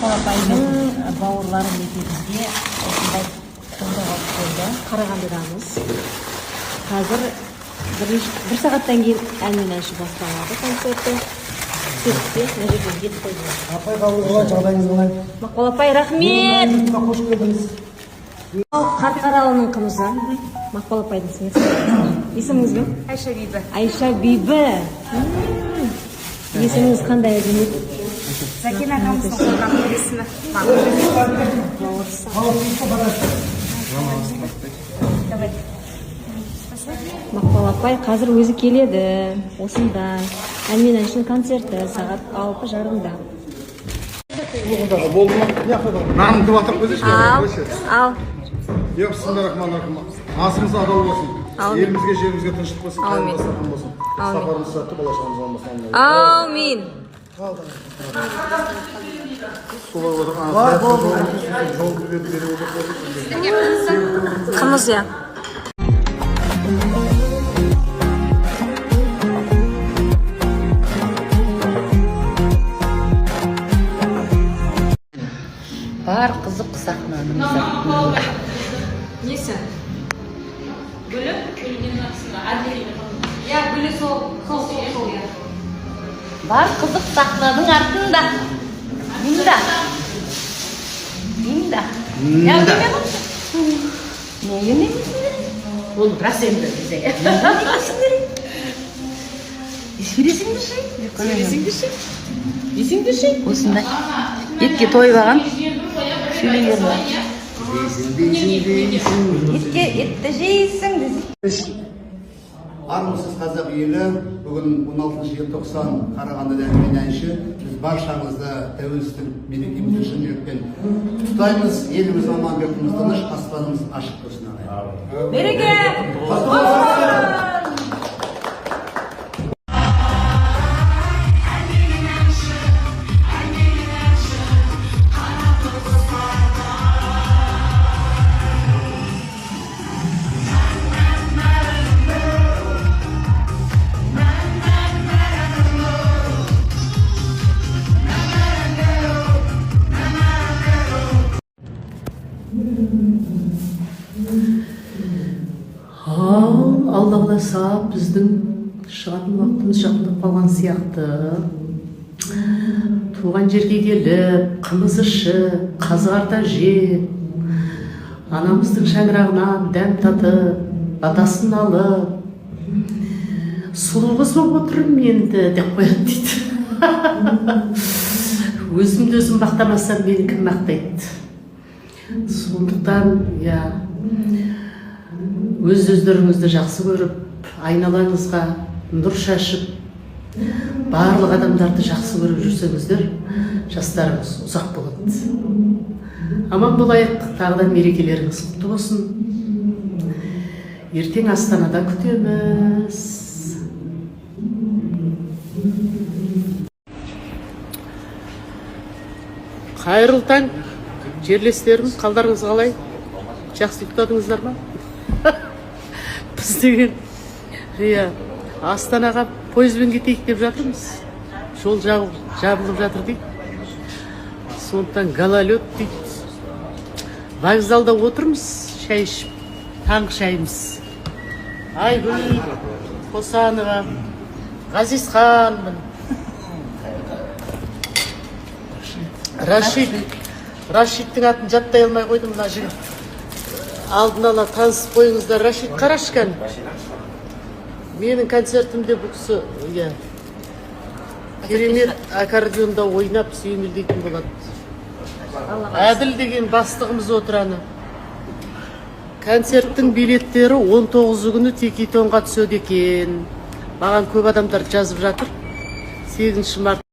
Мақпалапайдың бауырлары мектебімізге осындай қоңырау келді. Қарағандыдамыз. Қазір бір сағаттан кейін ән мен әнші басталады концерті. Сөйтсе, мына жерге кетіп қойды. Апай қалай, жағдайыңыз қалай? Мақпалапай, рахмет! Қош келдіңіз. Қарқаралының қымызы. Мақпалапайдың сметі. Есіміңіз бе? Айша Бибі. Айша Бибі. Есіміңіз қандай әдемет? Закен ағамыздың қойған есімі. Мақпалапай қазір өзі келеді. Осында. Ән мен әншінің концерті сағат 6:30-да. Болды ма? Не қойдың? Нанын кіп атырып көзешке? Ал. Бисмиллахиррахманиррахим. Асыңыз адал болсын. Елімізге, жерімізге тыныштық болсын. Аумин. Болсын. Сапарымыз сәтті, болашағымыз болмасын. Аумин. Солай отырған. Жол беріп Қымыз, я. Бар қызық сахнаның. Несі? Гүлі? Гүлінен арасында әдейі. Я, гүлі сол. Бар қызық сахнаның артында. Минда. Я өйме болшы? Не өймемесің? Ол рас енді бізе. Есіңді шей? Осындай. Етке тойып аған. Сөйлеген ба? Етті жейсің. Армысыз қазақ елі, бүгін 16 желтоқсан Қарағандыда ән мен әнші. Біз баршаңызды тәуелсіздік мерекеміз шын жүрекпен құттықтаймыз. Еліміз аман, жұртымыз тыныш, аспанымыз ашық болсын. Береке! Алла қаласа біздің шығатын уақытымыз жақындап қалған сияқты. Туған жерге келіп, қымыз ішіп, қазы-қарта жеп, анамыздың шаңырағынан дәм татып, батасын алып, сұлу қыз болып отырмын енді деп қояды дейді. Өзімді өзім мақтамасам мені кім мақтайды? Сондықтан, өз-өздеріңізді жақсы көріп, айналаңызға нұр шашып, барлық адамдарды жақсы көріп жүрсеңіздер, жастарыңыз ұзақ болады. Аман болайық, тағыдан мерекелеріңіз құтты болсын. Ертең Астанада күтеміз. Қайырлы таң, жерлестерім, қалдарыңыз қалай? Жақсы ұйықтадыңыздар ма? Біз деген Астанаға пойызбен кетейік деп жатырмыз. Жол жабылып жатыр дейді. Сондықтан гололед дейді. Вокзалда отырмыз, шай ішіп, таңғы шайымыз. Айгүл Қосанова, Ғазизханмын. Рашидтің атын жаттай алмай қойдым, мына жігіт. Алдын ала танысып қойыңыздар. Рашид Қарашкан. Менің концертімде бұл кісі керемет аккордеонда ойнап сүйемелдейтін болады. Әділ деген бастығымыз отыраны. Концерттің билеттері 19 күні Текетонға түседі екен. Маған көп адамдар жазып жатыр. 8 март